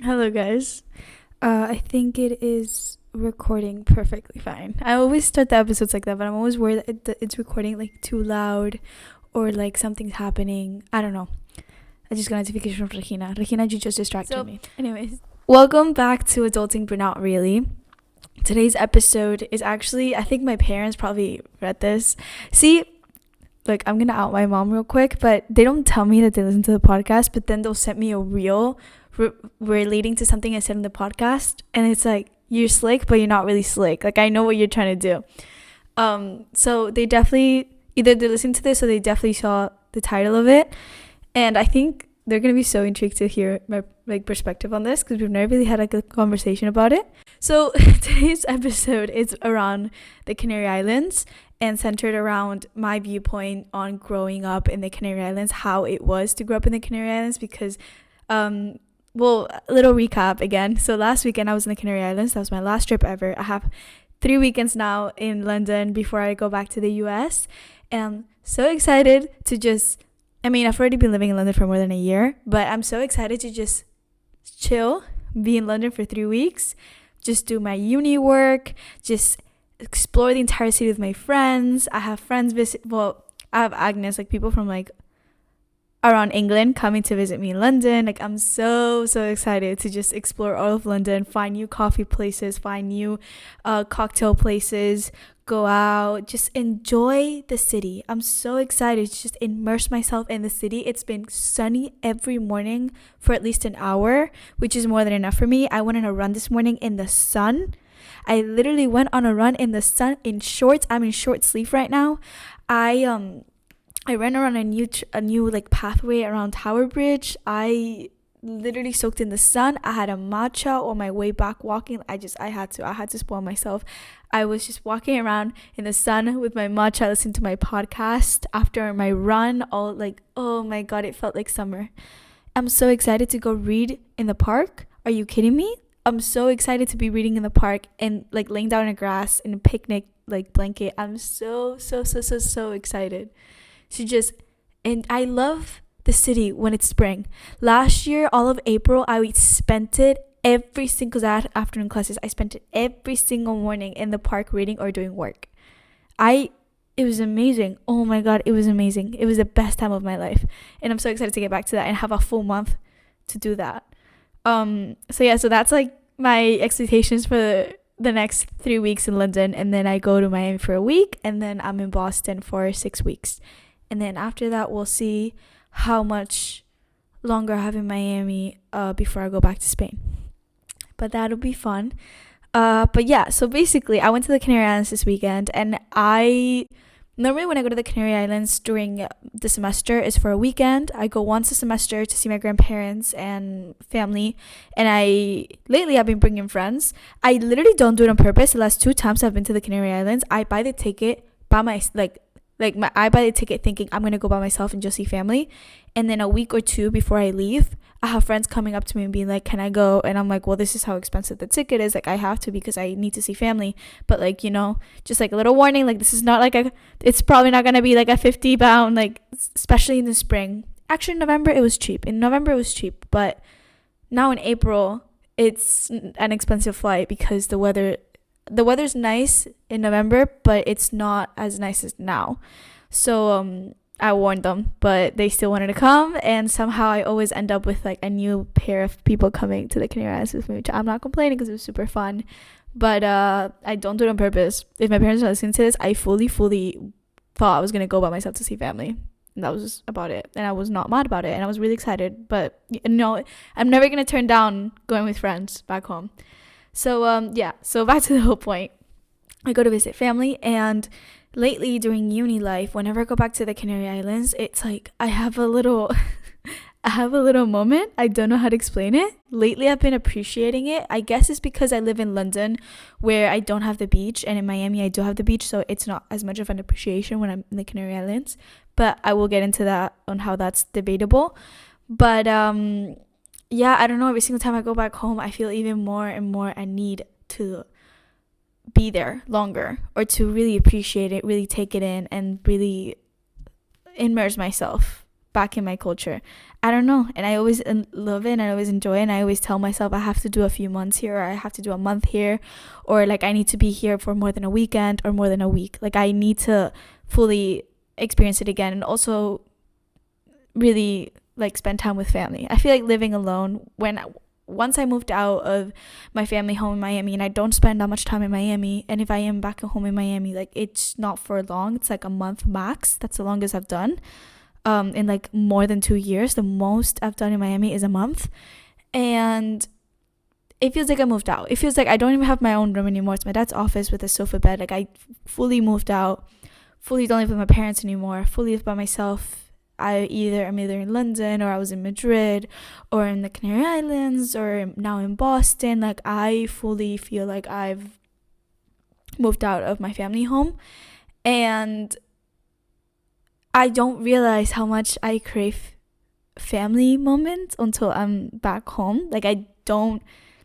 Hello, guys. I think it is recording perfectly fine. I always start the episodes like that, but I'm always worried that it's recording like too loud or like something's happening. I don't know. I just got a notification from Regina. Regina, you just distracted me. Anyways, welcome back to Adulting But Not Really. Today's episode is actually, I think my parents probably read this. See, like I'm gonna out my mom real quick, but they don't tell me that they listen to the podcast, but then they'll send me a reel relating to something I said in the podcast, and it's like, you're slick but you're not really slick. Like, I know what you're trying to do. So they definitely, either they listened to this or they definitely saw the title of it, and I think they're gonna be so intrigued to hear my perspective on this, because we've never really had like a conversation about it. So today's episode is around the Canary Islands and centered around my viewpoint on growing up in the Canary Islands, how it was to grow up in the Canary Islands, because well, a little recap again. So last weekend I was in the Canary Islands. That was my last trip ever. I have 3 weekends now in London before I go back to the US, and I'm so excited to just, I mean, I've already been living in London for more than a year, but I'm so excited to just chill, be in London for 3 weeks, just do my uni work, just explore the entire city with my friends. I have friends I have Agnes, like people from like around England coming to visit me in London. Like, I'm so excited to just explore all of London, find new coffee places, find new cocktail places, go out, just enjoy the city. I'm so excited to just immerse myself in the city. It's been sunny every morning for at least an hour, which is more than enough for me. I went on a run this morning in the sun. I literally went on a run in the sun in shorts. I'm in short sleeve right now. I ran around a new like pathway around Tower Bridge. I literally soaked in the sun. I had a matcha on my way back walking. I had to spoil myself. I was just walking around in the sun with my matcha, listening to my podcast after my run. All like, oh my god, it felt like summer. I'm so excited to go read in the park. Are you kidding me? I'm so excited to be reading in the park and like laying down in the grass in a picnic like blanket. I'm so excited to just, and I love the city when it's spring. Last year, all of April, I spent it every single afternoon classes. I spent it every single morning in the park reading or doing work. It was amazing. Oh my god, it was amazing. It was the best time of my life, and I'm so excited to get back to that and have a full month to do that. So that's like my expectations for the next 3 weeks in London, and then I go to Miami for a week, and then I'm in Boston for 6 weeks. And then after that, we'll see how much longer I have in Miami before I go back to Spain. But that'll be fun. But yeah, so basically, I went to the Canary Islands this weekend, and normally when I go to the Canary Islands during the semester is for a weekend. I go once a semester to see my grandparents and family, and lately I've been bringing friends. I literally don't do it on purpose. The last 2 times I've been to the Canary Islands, I buy the ticket by I buy the ticket thinking I'm gonna go by myself and just see family, and then a week or 2 before I leave, I have friends coming up to me and being like, can I go? And I'm like, well, this is how expensive the ticket is. Like, I have to because I need to see family. But like, just like a little warning, like this is not like it's probably not gonna be like a 50 pound, like, especially in the spring. Actually, in November it was cheap. But now in April it's an expensive flight because the weather's nice in November, but it's not as nice as now. So I warned them, but they still wanted to come, and somehow I always end up with like a new pair of people coming to the Canary Islands with me, which I'm not complaining because it was super fun. But I don't do it on purpose. If my parents are listening to this, I fully thought I was gonna go by myself to see family. And that was just about it. And I was not mad about it, and I was really excited. But I'm never gonna turn down going with friends back home. So so back to the whole point. I go to visit family, and lately during uni life, whenever I go back to the Canary Islands, it's like I have a little moment. I don't know how to explain it. Lately I've been appreciating it. I guess it's because I live in London where I don't have the beach, and in Miami I do have the beach, so it's not as much of an appreciation when I'm in the Canary Islands. But I will get into that on how that's debatable. But yeah, I don't know, every single time I go back home, I feel even more and more a need to be there longer, or to really appreciate it, really take it in, and really immerse myself back in my culture. I don't know. And I always love it, and I always enjoy it. And I always tell myself I have to do a few months here, or I have to do a month here, or like I need to be here for more than a weekend or more than a week. Like I need to fully experience it again, and also really like spend time with family. I feel like living alone, once I moved out of my family home in Miami, and I don't spend that much time in Miami, and if I am back at home in Miami, like it's not for long. It's like a month max. That's the longest I've done in like more than 2 years. The most I've done in Miami is a month, and it feels like I moved out. It feels like I don't even have my own room anymore. It's my dad's office with a sofa bed. Like I fully moved out, fully don't live with my parents anymore, fully live by myself. I'm either in London, or I was in Madrid, or in the Canary Islands, or now in Boston. Like I fully feel like I've moved out of my family home, and I don't realize how much I crave family moments until I'm back home. Like I don't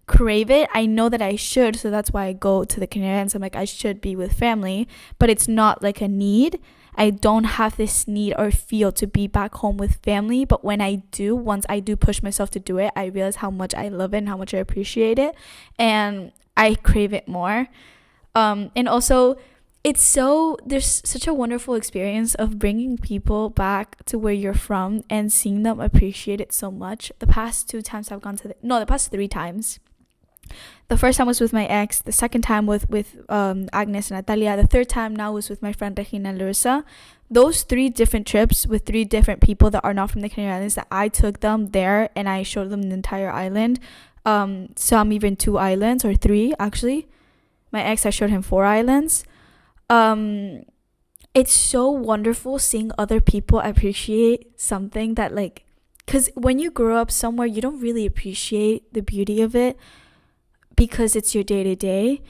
crave it. I know that I should, so that's why I go to the Canary Islands. I'm like, I should be with family, but it's not like a need. I don't have this need or feel to be back home with family, but when I do, once I do push myself to do it, I realize how much I love it and how much I appreciate it, and I crave it more. And also, there's such a wonderful experience of bringing people back to where you're from and seeing them appreciate it so much. The past 3 times. The first time was with my ex. The second time with Agnes and Natalia. The third time now was with my friend Regina and Larissa. Those 3 different trips with 3 different people that are not from the Canary Islands, that I took them there and I showed them the entire island. Some even 2 islands, or 3 actually. My ex, I showed him 4 islands. It's so wonderful seeing other people appreciate something that, like, because when you grow up somewhere, you don't really appreciate the beauty of it, because it's your day-to-day.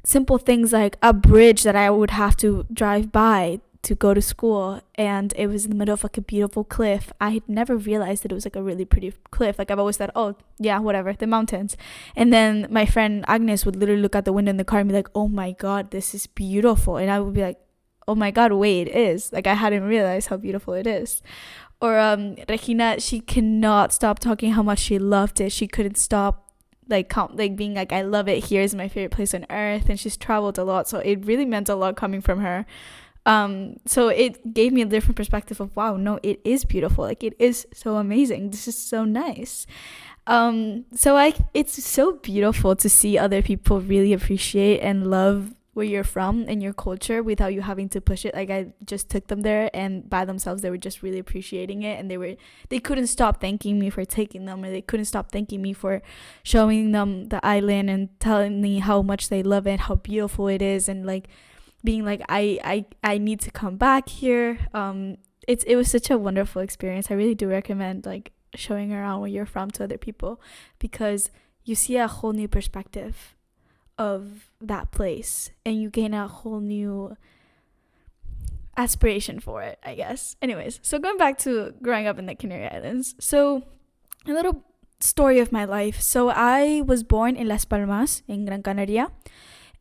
Simple things like a bridge that I would have to drive by to go to school, and it was in the middle of like a beautiful cliff. I had never realized that it was like a really pretty cliff. Like I've always thought, oh yeah, whatever, the mountains. And then my friend Agnes would literally look out the window in the car and be like, oh my god, this is beautiful. And I would be like, oh my god, wait, it is. Like I hadn't realized how beautiful it is. Or Regina, she cannot stop talking how much she loved it. She couldn't stop being like, I love it here, is my favorite place on earth. And she's traveled a lot, so it really meant a lot coming from her. So it gave me a different perspective of, wow, no, it is beautiful. Like it is so amazing. This is so nice. It's so beautiful to see other people really appreciate and love where you're from and your culture without you having to push it. Like I just took them there, and by themselves they were just really appreciating it, and they couldn't stop thanking me for taking them, or they couldn't stop thanking me for showing them the island and telling me how much they love it, how beautiful it is, and like being like, I need to come back here. It was such a wonderful experience. I really do recommend like showing around where you're from to other people, because you see a whole new perspective of that place, and you gain a whole new aspiration for it, I guess. Anyways, so going back to growing up in the Canary Islands. So a little story of my life. So I was born in Las Palmas in Gran Canaria,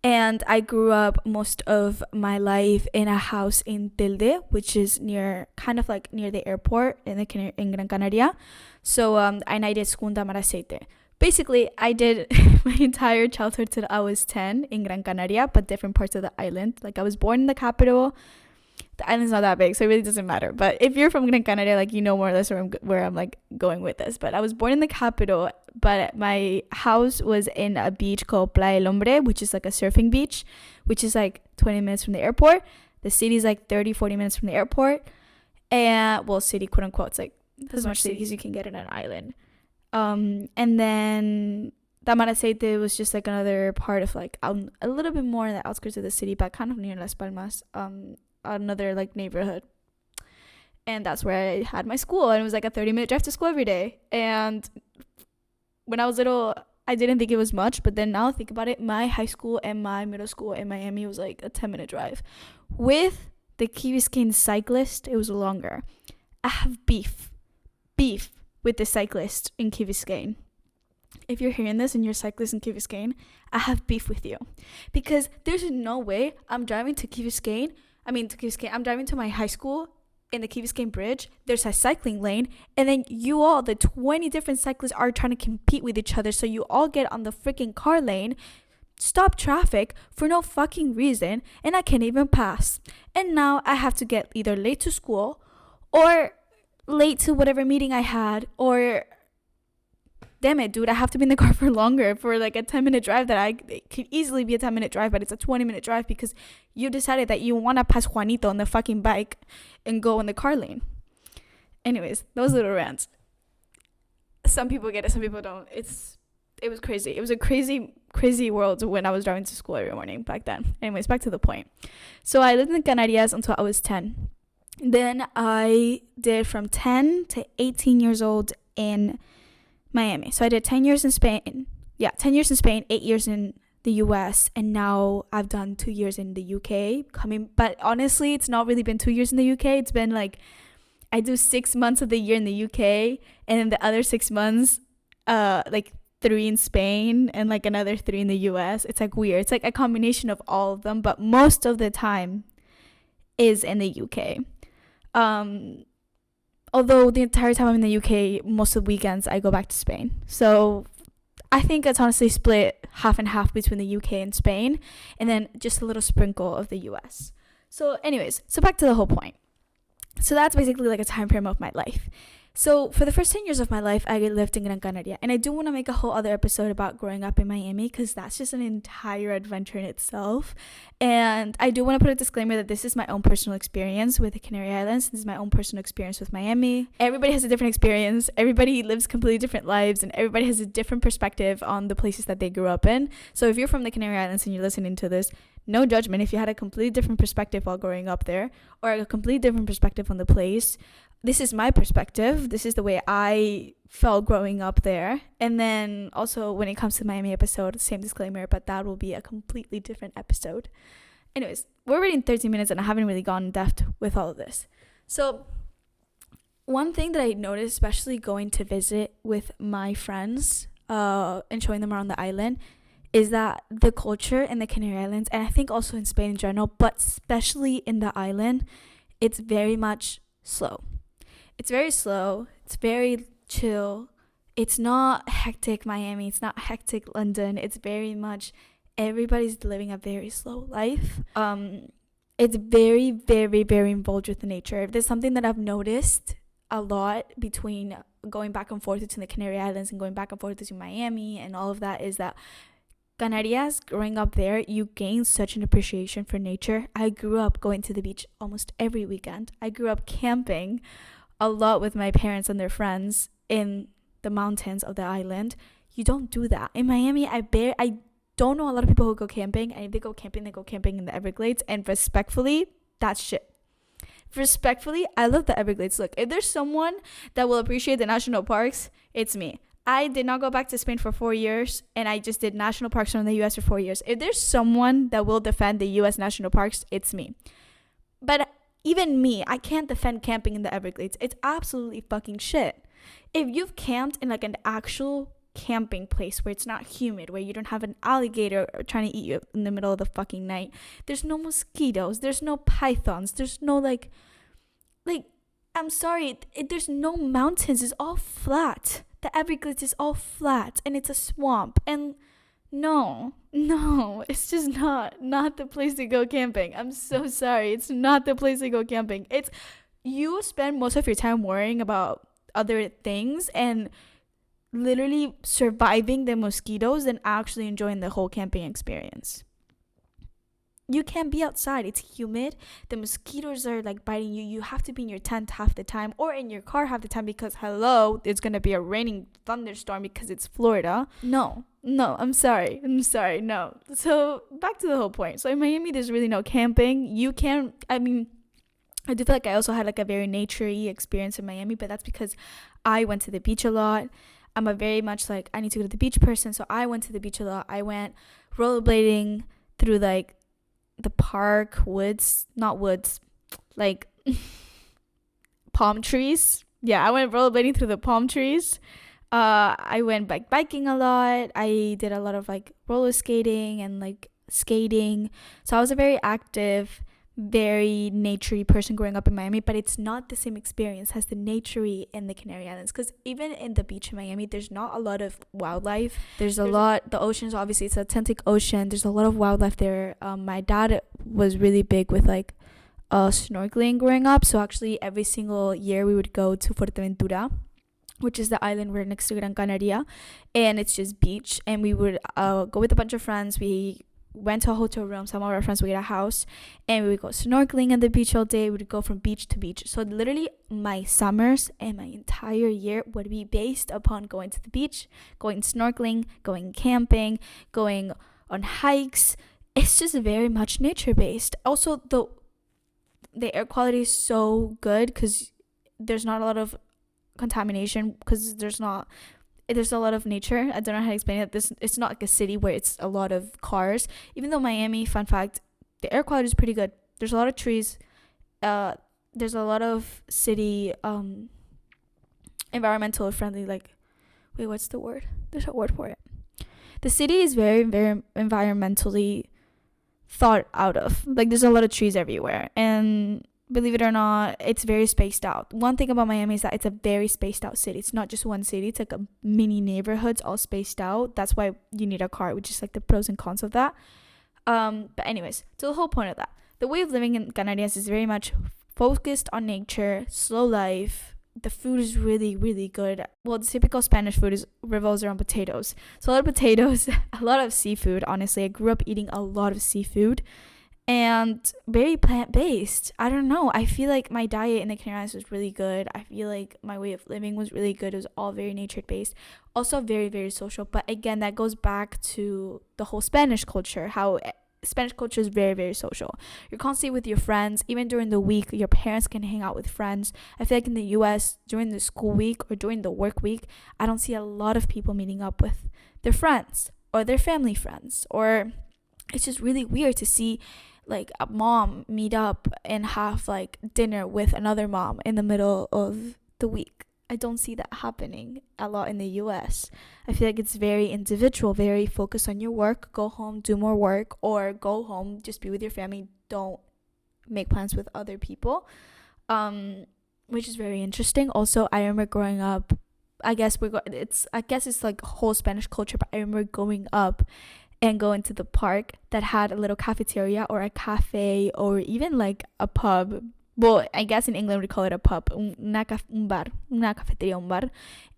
and I grew up most of my life in a house in Telde, which is near the airport in Gran Canaria. So and I did Segunda Maracete. Basically, I did my entire childhood till I was 10 in Gran Canaria, but different parts of the island. Like I was born in the capital. The island's not that big, so it really doesn't matter. But if you're from Gran Canaria, like you know more or less where I'm like going with this. But I was born in the capital, but my house was in a beach called Playa El Hombre, which is like a surfing beach, which is like 20 minutes from the airport. The city's like 30-40 minutes from the airport. And, well, city, quote unquote, it's like as much city as you can get in an island. And then Tamaracete was just like another part of like a little bit more in the outskirts of the city, but kind of near Las Palmas, another like neighborhood. And that's where I had my school, and it was like a 30-minute drive to school every day. And when I was little, I didn't think it was much, but then now I think about it, my high school and my middle school in Miami was like a 10-minute drive. With the Key Biscayne cyclist, it was longer. I have beef with the cyclist in Key Biscayne. If you're hearing this and you're a cyclist in Key Biscayne, I have beef with you, because there's no way I'm driving to Key Biscayne. I'm driving to my high school in the Key Biscayne Bridge, there's a cycling lane, and then you all, the 20 different cyclists, are trying to compete with each other. So you all get on the freaking car lane, stop traffic for no fucking reason, and I can't even pass. And now I have to get either late to school or late to whatever meeting I had, or damn it, dude, I have to be in the car for longer for like a 10-minute drive that it could easily be a 10-minute drive, but it's a 20-minute drive because you decided that you want to pass Juanito on the fucking bike and go in the car lane. Anyways, those little rants. Some people get it, some people don't. It was crazy. It was a crazy world when I was driving to school every morning back then. Anyways, back to the point. So I lived in Canarias until I was 10. Then I did from 10 to 18 years old in Miami. So I did 10 years in Spain. Yeah, 10 years in Spain, 8 years in the US, and now I've done 2 years in the UK. But honestly, it's not really been 2 years in the UK. It's been like I do 6 months of the year in the UK, and then the other 6 months, like 3 in Spain and like another 3 in the US. It's like weird. It's like a combination of all of them, but most of the time is in the UK. Although the entire time I'm in the UK, most of the weekends I go back to Spain. So I think it's honestly split half and half between the UK and Spain, and then just a little sprinkle of the US. So anyways, so back to the whole point. So that's basically like a time frame of my life. So for the first 10 years of my life, I lived in Gran Canaria. And I do want to make a whole other episode about growing up in Miami, because that's just an entire adventure in itself. And I do want to put a disclaimer that this is my own personal experience with the Canary Islands. This is my own personal experience with Miami. Everybody has a different experience. Everybody lives completely different lives, and everybody has a different perspective on the places that they grew up in. So if you're from the Canary Islands and you're listening to this, no judgment if you had a completely different perspective while growing up there, or a completely different perspective on the place. This is my perspective. This is the way I felt growing up there. And then also when it comes to the Miami episode, same disclaimer, but that will be a completely different episode. Anyways, we're already in 13 minutes and I haven't really gone in depth with all of this. So one thing that I noticed, especially going to visit with my friends and showing them around the island, is that the culture in the Canary Islands, and I think also in Spain in general, but especially in the island, it's very much slow. It's very slow. It's very chill. It's not hectic Miami. It's not hectic London. It's very much everybody's living a very slow life. It's very, very, very involved with the nature. There's something that I've noticed a lot between going back and forth between the Canary Islands and going back and forth between Miami and all of that, is that Canarias, growing up there, you gain such an appreciation for nature. I grew up going to the beach almost every weekend. I grew up camping a lot with my parents and their friends in the mountains of the island. You don't do that in Miami. I don't know a lot of people who go camping, and if they go camping in the Everglades. And respectfully, that's shit. Respectfully, I love the Everglades. Look, if there's someone that will appreciate the national parks, it's me. I did not go back to Spain for 4 years, and I just did national parks from the US for 4 years. If there's someone that will defend the US national parks, it's me. But even me, I can't defend camping in the Everglades. It's absolutely fucking shit. If you've camped in like an actual camping place where it's not humid, where you don't have an alligator trying to eat you in the middle of the fucking night, there's no mosquitoes, there's no pythons, there's no like I'm sorry, there's no mountains. It's all flat. The Everglades is all flat, and it's a swamp. And no, it's just not the place to go camping. I'm so sorry. It's not the place to go camping. It's, you spend most of your time worrying about other things and literally surviving the mosquitoes than actually enjoying the whole camping experience. You can't be outside. It's humid. The mosquitoes are like biting you. You have to be in your tent half the time, or in your car half the time, because hello, it's going to be a raining thunderstorm because it's Florida. No, I'm sorry, no. So back to the whole point. So in Miami, there's really no camping. I do feel like I also had like a very naturey experience in Miami, but that's because I went to the beach a lot. I'm a very much like, I need to go to the beach person. So I went to the beach a lot. I went rollerblading through like the park, like palm trees. Yeah, I went rollerblading through the palm trees. I went biking a lot. I did a lot of like roller skating and like skating. So I was a very active, very naturey person growing up in Miami, but it's not the same experience as the naturey in the Canary Islands, because even in the beach in Miami, there's not a lot of wildlife. There's a lot, the ocean's obviously, it's Atlantic Ocean, there's a lot of wildlife there. My dad was really big with like snorkeling growing up, so actually every single year we would go to Fuerteventura, which is the island right next to Gran Canaria, and it's just beach, and we would go with a bunch of friends. We went to a hotel room, some of our friends would get a house, and we would go snorkeling at the beach all day. We would go from beach to beach. So literally my summers and my entire year would be based upon going to the beach, going snorkeling, going camping, going on hikes. It's just very much nature based. Also, the air quality is so good because there's not a lot of contamination, because there's a lot of nature. I don't know how to explain it. It's not like a city where it's a lot of cars. Even though Miami, fun fact, the air quality is pretty good. There's a lot of trees. There's a lot of city environmental friendly, like, wait, what's the word? There's a word for it. The city is very, very environmentally thought out of. Like, there's a lot of trees everywhere, and believe it or not, it's very spaced out. One thing about Miami is that it's a very spaced out city. It's not just one city. It's like a mini neighborhoods all spaced out. That's why you need a car, which is like the pros and cons of that. But anyways, so the whole point of that, the way of living in Canarias is very much focused on nature, slow life. The food is really, really good. Well, the typical Spanish food revolves around potatoes. So a lot of potatoes, a lot of seafood. Honestly, I grew up eating a lot of seafood. And very plant-based. I don't know. I feel like my diet in the Canary Islands was really good. I feel like my way of living was really good. It was all very nature-based. Also very, very social. But again, that goes back to the whole Spanish culture. How Spanish culture is very, very social. You're constantly with your friends. Even during the week, your parents can hang out with friends. I feel like in the US, during the school week or during the work week, I don't see a lot of people meeting up with their friends or their family friends. Or it's just really weird to see like a mom meet up and have like dinner with another mom in the middle of the week. I don't see that happening a lot in the US. I feel like it's very individual, very focused on your work, go home, do more work, or go home, just be with your family, don't make plans with other people, which is very interesting. Also, I remember growing up, I guess it's like whole Spanish culture, but I remember growing up and go into the park that had a little cafeteria or a cafe or even like a pub. Well, I guess in England we call it a pub, un bar, una cafeteria, un bar.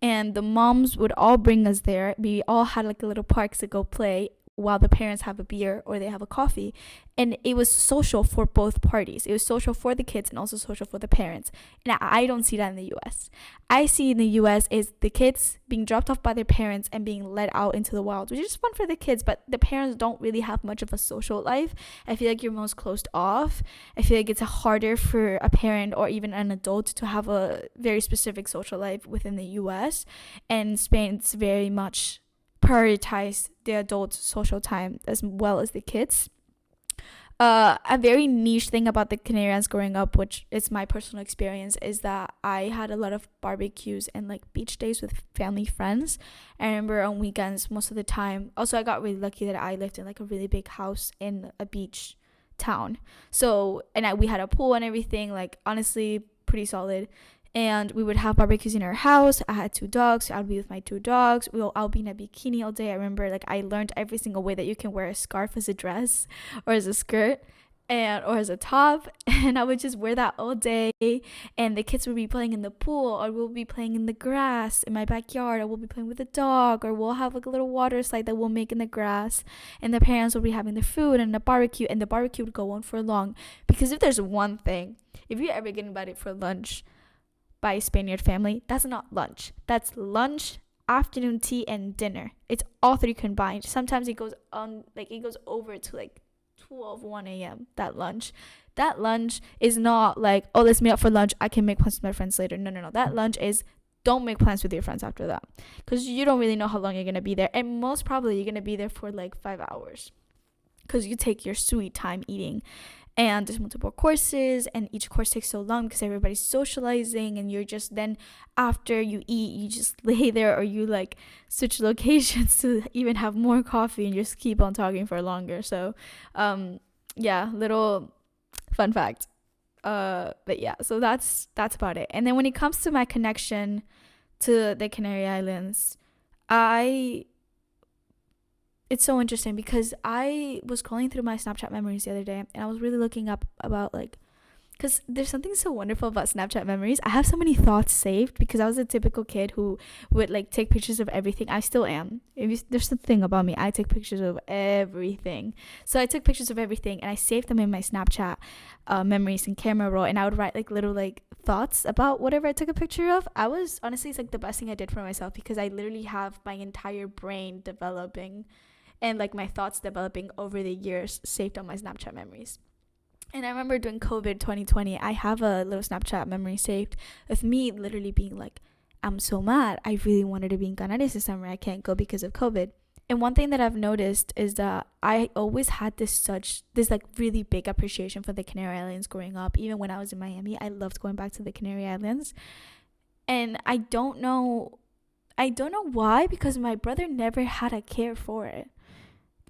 And the moms would all bring us there. We all had like a little parks to go play while the parents have a beer or they have a coffee. And it was social for both parties. It was social for the kids and also social for the parents. And I don't see that in the US. I see in the US is the kids being dropped off by their parents and being let out into the wild, which is fun for the kids, but the parents don't really have much of a social life. I feel like you're most closed off. I feel like it's harder for a parent or even an adult to have a very specific social life within the US. And Spain's very much prioritize the adult social time as well as the kids. A very niche thing about the Canarians growing up, which is my personal experience, is that I had a lot of barbecues and like beach days with family friends. I remember on weekends most of the time. Also, I got really lucky that I lived in like a really big house in a beach town. So, and we had a pool and everything, like honestly pretty solid. And we would have barbecues in our house. I had 2 dogs, so I'd be with my 2 dogs. I'll be in a bikini all day. I remember like I learned every single way that you can wear a scarf as a dress or as a skirt or as a top, and I would just wear that all day. And the kids would be playing in the pool, or we'll be playing in the grass in my backyard, or we'll be playing with a dog, or we'll have like a little water slide that we'll make in the grass, and the parents will be having their food and the barbecue, and the barbecue would go on for long. Because if there's one thing, if you ever get invited for lunch by a Spaniard family, that's not lunch. That's lunch, afternoon tea, and dinner. It's all 3 combined. Sometimes it goes over to like 1 a.m. That lunch is not like, oh, let's meet up for lunch, I can make plans with my friends later. No. That lunch is, don't make plans with your friends after that, because you don't really know how long you're gonna be there, and most probably you're gonna be there for like 5 hours, because you take your sweet time eating. And there's multiple courses, and each course takes so long because everybody's socializing, and you're just, then after you eat, you just lay there, or you like switch locations to even have more coffee and just keep on talking for longer. So little Fun fact. But yeah, so that's about it. And then when it comes to my connection to the Canary Islands, I it's so interesting because I was scrolling through my Snapchat memories the other day, and I was really looking up about like, because there's something so wonderful about Snapchat memories. I have so many thoughts saved because I was a typical kid who would like take pictures of everything. I still am. There's the thing about me, I take pictures of everything. So I took pictures of everything and I saved them in my Snapchat memories and camera roll, and I would write like little like thoughts about whatever I took a picture of. I was honestly, it's like the best thing I did for myself because I literally have my entire brain developing and like my thoughts developing over the years saved on my Snapchat memories. And I remember during COVID 2020, I have a little Snapchat memory saved of me literally being like, I'm so mad. I really wanted to be in Canarias this summer. I can't go because of COVID. And one thing that I've noticed is that I always had this like really big appreciation for the Canary Islands growing up. Even when I was in Miami, I loved going back to the Canary Islands. And I don't know why, because my brother never had a care for it.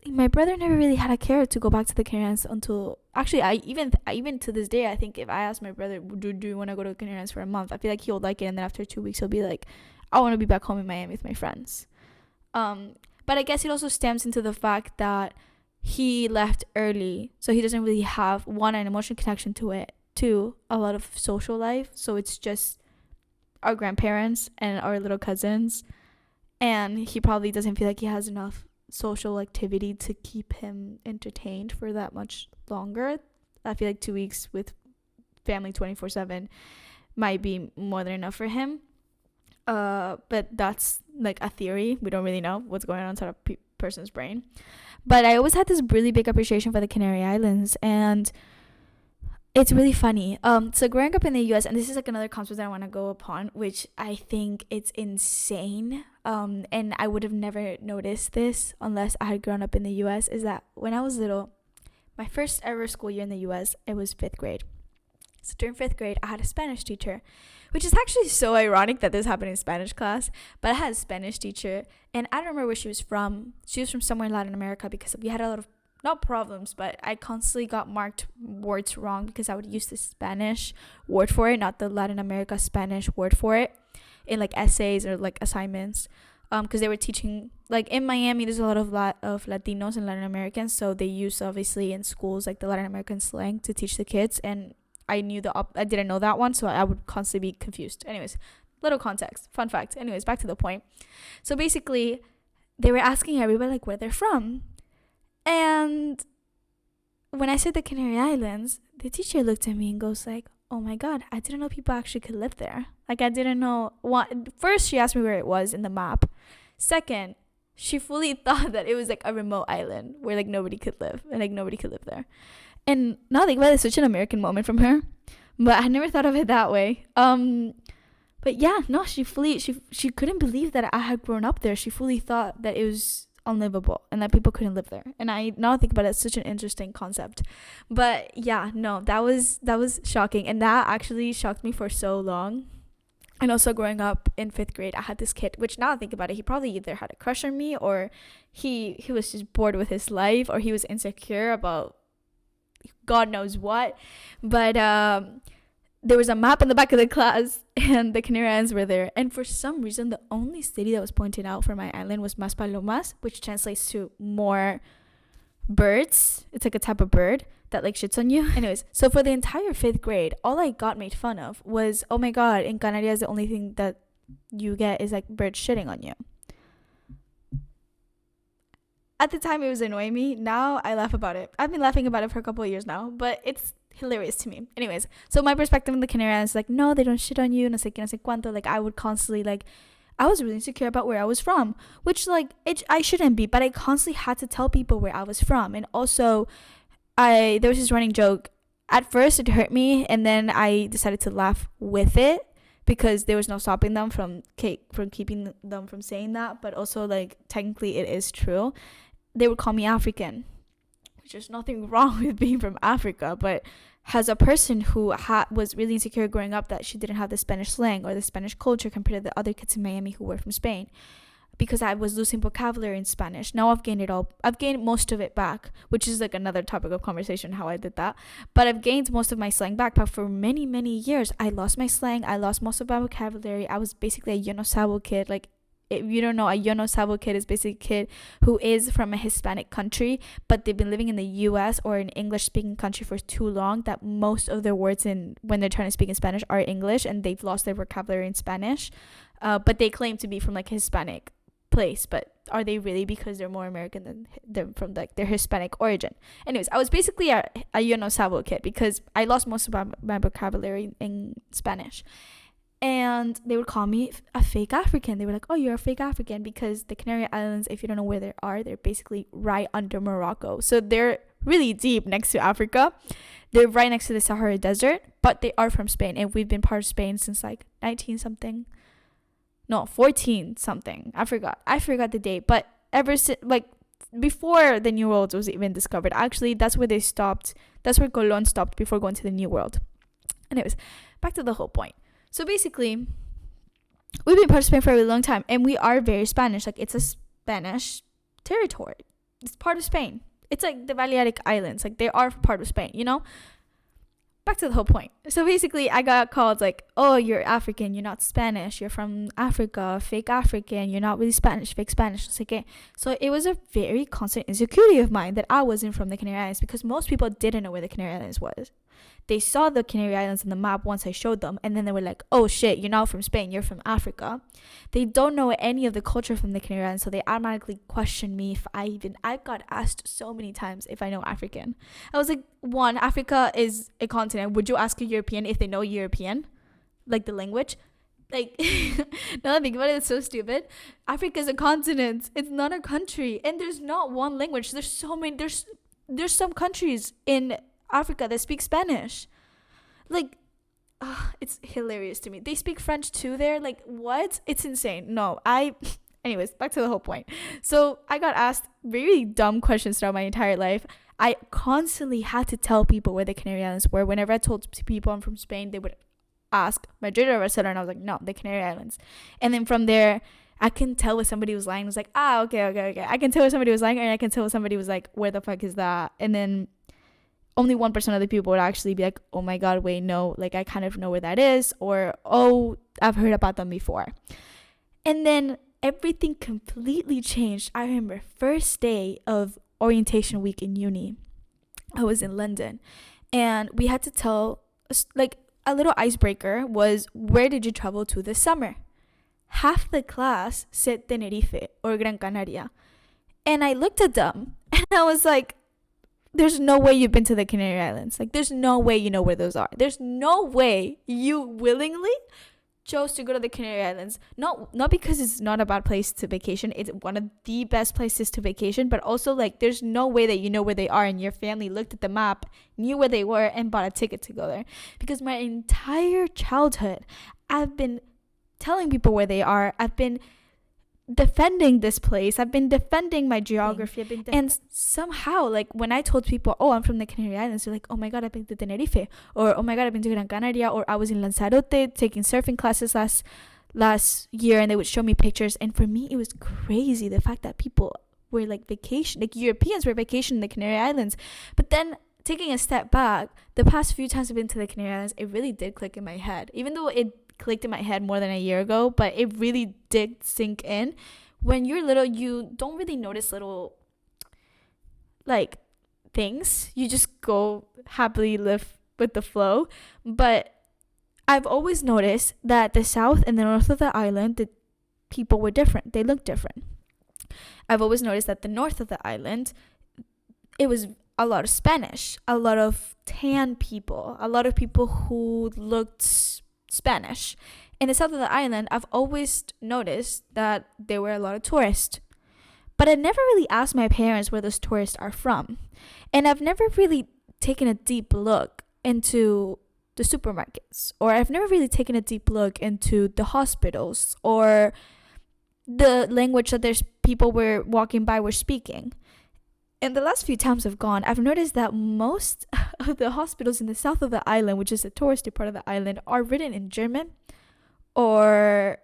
My brother never really had a care to go back to the Canarias until actually I even to this day, I think if I ask my brother, do you want to go to the Canarias for a month, I feel like he'll like it, and then after 2 weeks he'll be like, I want to be back home in Miami with my friends. But I guess it also stems into the fact that he left early, so he doesn't really have an emotional connection to it, two, a lot of social life, so it's just our grandparents and our little cousins, and he probably doesn't feel like he has enough social activity to keep him entertained for that much longer. I feel like 2 weeks with family 24/7 might be more than enough for him. But that's like a theory. We don't really know what's going on inside a person's brain. But I always had this really big appreciation for the Canary Islands, and it's really funny. So growing up in the US, and this is like another concept that I want to go upon, which I think it's insane. And I would have never noticed this unless I had grown up in the US, is that when I was little, my first ever school year in the US, it was 5th grade. So during 5th grade, I had a Spanish teacher, which is actually so ironic that this happened in Spanish class, but I had a Spanish teacher, and I don't remember where she was from. She was from somewhere in Latin America, because we had a lot of, not problems, but I constantly got marked words wrong because I would use the Spanish word for it, not the Latin America Spanish word for it, in like essays or like assignments, because they were teaching, like in Miami there's a lot of Latinos and Latin Americans, so they use obviously in schools like the Latin American slang to teach the kids, and I didn't know that one, so I would constantly be confused. Anyways, little context, fun fact. Anyways, back to the point. So basically they were asking everybody like where they're from, and when I said the Canary Islands, the teacher looked at me and goes like, oh my god, I didn't know people actually could live there. Like, I didn't know what. First, she asked me where it was in the map. Second, she fully thought that it was like a remote island where like nobody could live, and like nobody could live there. And now I think about it, it's such an American moment from her, but I never thought of it that way. But yeah, no, she couldn't believe that I had grown up there. She fully thought that it was unlivable and that people couldn't live there. And I now think about it, it's such an interesting concept. But yeah, no, that was shocking, and that actually shocked me for so long. And also growing up in 5th grade, I had this kid, which now I think about it, he probably either had a crush on me, or he was just bored with his life, or he was insecure about God knows what. But there was a map in the back of the class, and the Canary Islands were there. And for some reason, the only city that was pointed out for my island was Mas Palomas, which translates to more birds. It's like a type of bird that like shits on you. Anyways, so for the entire 5th grade, all I got made fun of was, oh my god, in Canarias, the only thing that you get is like birds shitting on you. At the time, it was annoying me. Now I laugh about it. I've been laughing about it for a couple of years now, but it's hilarious to me. Anyways, so my perspective on the Canary Islands is like, no, they don't shit on you, no sé qué, no sé cuánto. Like, I would constantly, like, I was really insecure about where I was from, which, like, I shouldn't be, but I constantly had to tell people where I was from. And also, there was this running joke. At first, it hurt me, and then I decided to laugh with it, because there was no stopping them from keeping them from saying that. But also, like, technically it is true. They would call me African, which is nothing wrong with being from Africa, but as a person who was really insecure growing up that she didn't have the Spanish slang or the Spanish culture compared to the other kids in Miami who were from Spain, because I was losing vocabulary in Spanish. Now I've gained it all. I've gained most of it back, which is like another topic of conversation how I did that. But I've gained most of my slang back. But for many, many years, I lost my slang. I lost most of my vocabulary. I was basically a yo no sabo kid. Like, if you don't know, a yo no sabo kid is basically a kid who is from a Hispanic country, but they've been living in the US or an English speaking country for too long that most of their words when they're trying to speak in Spanish are English, and they've lost their vocabulary in Spanish. But they claim to be from like Hispanic place, but are they really? Because they're more American than they're from like their Hispanic origin. Anyways, I was basically a yo no sabo kid because I lost most of my vocabulary in Spanish. And they would call me a fake African. They were like, oh, you're a fake African, because the Canary Islands, if you don't know where they are, they're basically right under Morocco. So they're really deep next to Africa. They're right next to the Sahara Desert, but they are from Spain. And we've been part of Spain since like 14 something. I forgot the date. But ever since, like, before the New World was even discovered, actually, that's where they stopped. That's where Colon stopped before going to the New World. Anyways, back to the whole point. So basically, we've been part of Spain for a really long time, and we are very Spanish. Like, it's a Spanish territory. It's part of Spain. It's like the Balearic Islands. Like, they are part of Spain, you know? Back to the whole point. So basically, I got called like, oh, you're African, you're not Spanish, you're from Africa, fake African, you're not really Spanish, fake Spanish. It's like, okay. So it was a very constant insecurity of mine that I wasn't from the Canary Islands, because most people didn't know where the Canary Islands was. They saw the Canary Islands on the map once I showed them, and then they were like, oh shit, you're not from Spain, you're from Africa. They don't know any of the culture from the Canary Islands, so they automatically question me if I got asked so many times if I know African. I was like, one, Africa is a continent. Would you ask a European if they know European? Like the language? Like, now that I think about it, it's so stupid. Africa is a continent. It's not a country. And there's not one language. There's so many, there's some countries in Africa that speak Spanish. Like, it's hilarious to me. They speak French too there. Like, what? It's insane. Anyways, back to the whole point. So I got asked really dumb questions throughout my entire life. I constantly had to tell people where the Canary Islands were. Whenever I told people I'm from Spain, they would ask Madrid or Barcelona, and I was like, no, the Canary Islands. And then from there, I can tell if somebody was lying. I was like, okay. I can tell if somebody was lying, and I can tell if somebody was like, where the fuck is that? And then only 1% of the people would actually be like, oh my god, wait, no, like I kind of know where that is, or oh, I've heard about them before. And then everything completely changed. I remember first day of orientation week in uni, I was in London, and we had to tell, like, a little icebreaker was, where did you travel to this summer? Half the class said Tenerife or Gran Canaria, and I looked at them and I was like, there's no way you've been to the Canary Islands. Like, there's no way you know where those are. There's no way you willingly chose to go to the Canary Islands. Not because it's not a bad place to vacation. It's one of the best places to vacation. But also, like, there's no way that you know where they are and your family looked at the map, knew where they were, and bought a ticket to go there. Because my entire childhood, I've been telling people where they are. I've been defending this place. I've been defending my geography. And somehow, like, when I told people, oh, I'm from the Canary Islands, they're like, oh my god, I've been to Tenerife, or oh my god, I've been to Gran Canaria, or I was in Lanzarote taking surfing classes last year, and they would show me pictures. And for me, it was crazy, the fact that people were like vacation, like Europeans were vacationing in the Canary Islands. But then, taking a step back, the past few times I've been to the Canary Islands, it really did click in my head, even though it clicked in my head more than a year ago, but it really did sink in. When you're little, you don't really notice little, like, things. You just go happily live with the flow. But I've always noticed that the south and the north of the island, the people were different. They looked different. I've always noticed that the north of the island, it was a lot of Spanish, a lot of tan people, a lot of people who looked Spanish. In the south of the island, I've always noticed that there were a lot of tourists. But I never really asked my parents where those tourists are from. And I've never really taken a deep look into the supermarkets, or I've never really taken a deep look into the hospitals or the language that there's people were walking by were speaking. And the last few times I've gone, I've noticed that most of the hospitals in the south of the island, which is the touristy part of the island, are written in German or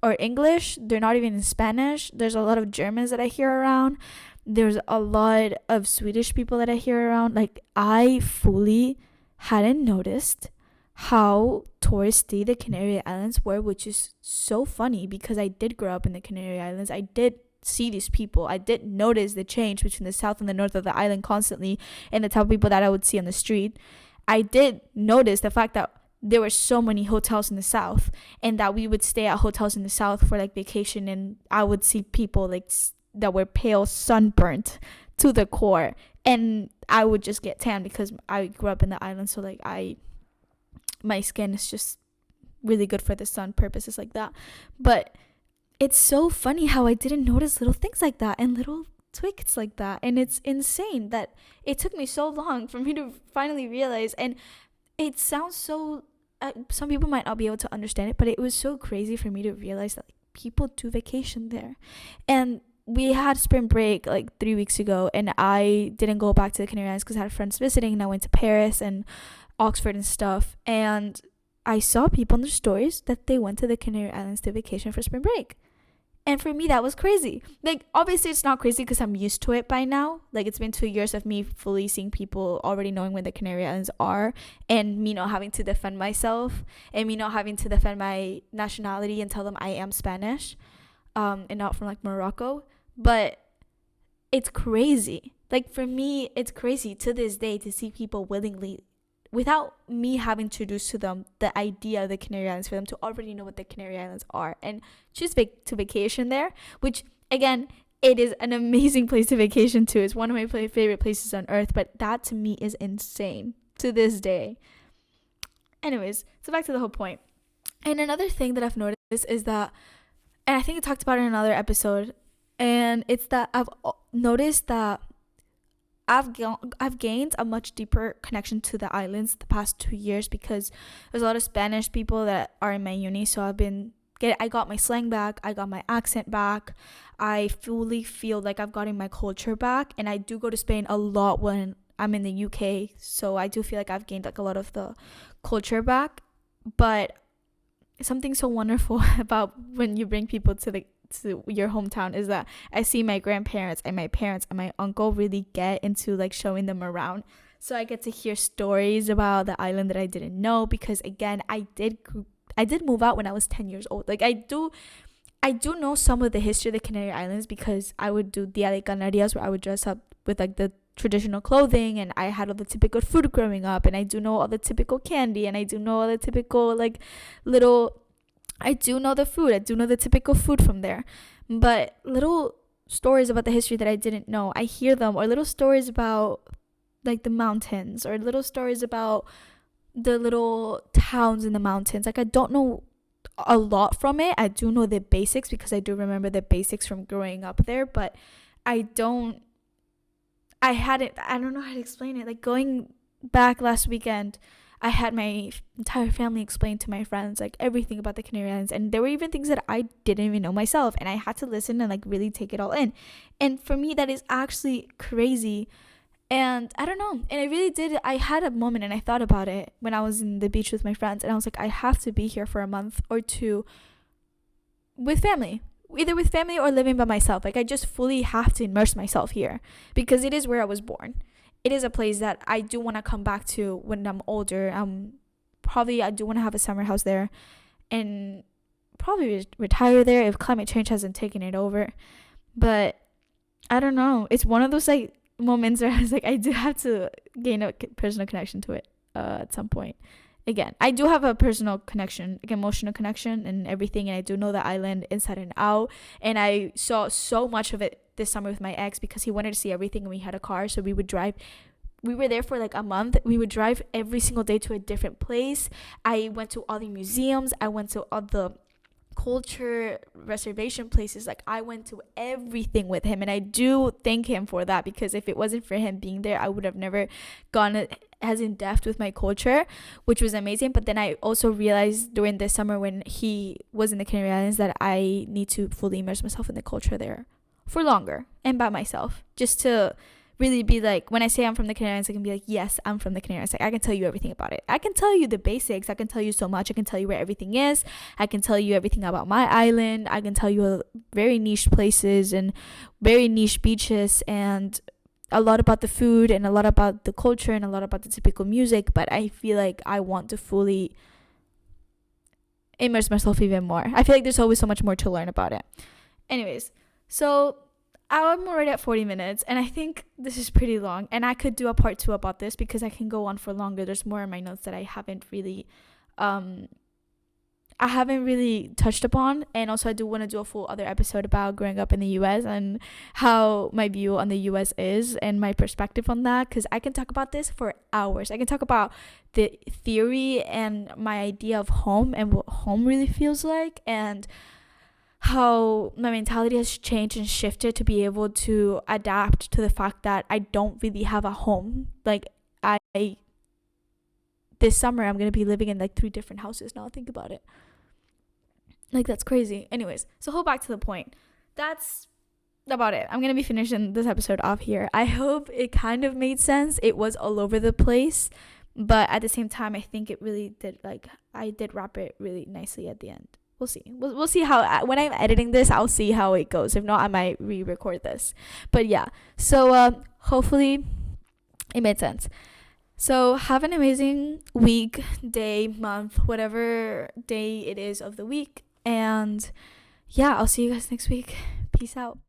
or English. They're not even in Spanish. There's a lot of Germans that I hear around. There's a lot of Swedish people that I hear around. Like, I fully hadn't noticed how touristy the Canary Islands were, which is so funny because I did grow up in the Canary Islands. I did see these people. I did notice the change between the south and the north of the island constantly, and the type of people that I would see on the street. I did notice the fact that there were so many hotels in the south, and that we would stay at hotels in the south for like vacation, and I would see people like that were pale, sunburnt to the core, and I would just get tan because I grew up in the island. So like my skin is just really good for the sun purposes like that. But it's so funny how I didn't notice little things like that and little tweaks like that, and it's insane that it took me so long for me to finally realize. And it sounds so some people might not be able to understand it, but it was so crazy for me to realize that like, people do vacation there. And we had spring break like 3 weeks ago, and I didn't go back to the Canary Islands because I had friends visiting, and I went to Paris and Oxford and stuff, and I saw people in their stories that they went to the Canary Islands to vacation for spring break. And for me, that was crazy. Like, obviously, it's not crazy because I'm used to it by now. Like, it's been 2 years of me fully seeing people already knowing where the Canary Islands are, and me not having to defend myself, and me not having to defend my nationality and tell them I am Spanish, and not from, like, Morocco. But it's crazy. Like, for me, it's crazy to this day to see people willingly, without me having to introduce to them the idea of the Canary Islands, for them to already know what the Canary Islands are and choose to vacation there, which again, it is an amazing place to vacation to. It's one of my favorite places on earth, but that to me is insane to this day. Anyways, so back to the whole point. And another thing that I've noticed is that, and I think I talked about it in another episode, and it's that I've noticed that I've gained a much deeper connection to the islands the past 2 years, because there's a lot of Spanish people that are in my uni. So I got my slang back, I got my accent back, I fully feel like I've gotten my culture back. And I do go to Spain a lot when I'm in the UK, so I do feel like I've gained like a lot of the culture back. But something so wonderful about when you bring people to your hometown is that I see my grandparents and my parents and my uncle really get into like showing them around. So I get to hear stories about the island that I didn't know, because again, I did move out when I was 10 years old. Like I do know some of the history of the Canary Islands, because I would do Dia de Canarias, where I would dress up with like the traditional clothing, and I had all the typical food growing up, and I do know all the typical candy, and I do know all the typical like I do know the food. I do know the typical food from there. But little stories about the history that I didn't know, I hear them, or little stories about like the mountains, or little stories about the little towns in the mountains. Like I don't know a lot from it. I do know the basics because I do remember the basics from growing up there, but I don't know how to explain it. Like going back last weekend, I had my entire family explain to my friends like everything about the Canary Islands, and there were even things that I didn't even know myself, and I had to listen and like really take it all in. And for me, that is actually crazy. And I don't know, and I had a moment, and I thought about it when I was in the beach with my friends, and I was like, I have to be here for a month or two with family, either with family or living by myself. Like I just fully have to immerse myself here, because it is where I was born. It is a place that I do want to come back to when I'm older. Probably I do want to have a summer house there, and probably retire there if climate change hasn't taken it over. But I don't know. It's one of those like moments where I was like, I do have to gain a personal connection to it at some point. Again, I do have a personal connection, like emotional connection and everything, and I do know the island inside and out. And I saw so much of it this summer with my ex, because he wanted to see everything, and we had a car, so we would drive. We were there for like a month. We would drive every single day to a different place. I went to all the museums. I went to all the culture reservation places. Like I went to everything with him, and I do thank him for that, because if it wasn't for him being there, I would have never gone as in depth with my culture, which was amazing. But then I also realized during this summer when he was in the Canary Islands that I need to fully immerse myself in the culture there for longer and by myself, just to really be like, when I say I'm from the Canarias, I can be like, yes, I'm from the Canarias. Like, I can tell you everything about it. I can tell you the basics. I can tell you so much. I can tell you where everything is. I can tell you everything about my island. I can tell you very niche places and very niche beaches, and a lot about the food and a lot about the culture and a lot about the typical music. But I feel like I want to fully immerse myself even more. I feel like there's always so much more to learn about it. Anyways, so I'm already at 40 minutes, and I think this is pretty long, and I could do a part 2 about this because I can go on for longer. There's more in my notes that I haven't really touched upon, and also I do want to do a full other episode about growing up in the US and how my view on the US is and my perspective on that, because I can talk about this for hours. I can talk about the theory and my idea of home and what home really feels like, and how my mentality has changed and shifted to be able to adapt to the fact that I don't really have a home. Like, this summer I'm gonna be living in like 3 different houses now. Think about it. Like, that's crazy. Anyways, so hold back to the point. That's about it. I'm gonna be finishing this episode off here. I hope it kind of made sense. It was all over the place, but at the same time, I think it really did. Like, I did wrap it really nicely at the end. We'll see. We'll see how, when I'm editing this, I'll see how it goes. If not, I might re-record this. But yeah, so hopefully it made sense. So have an amazing week, day, month, whatever day it is of the week. And yeah, I'll see you guys next week. Peace out.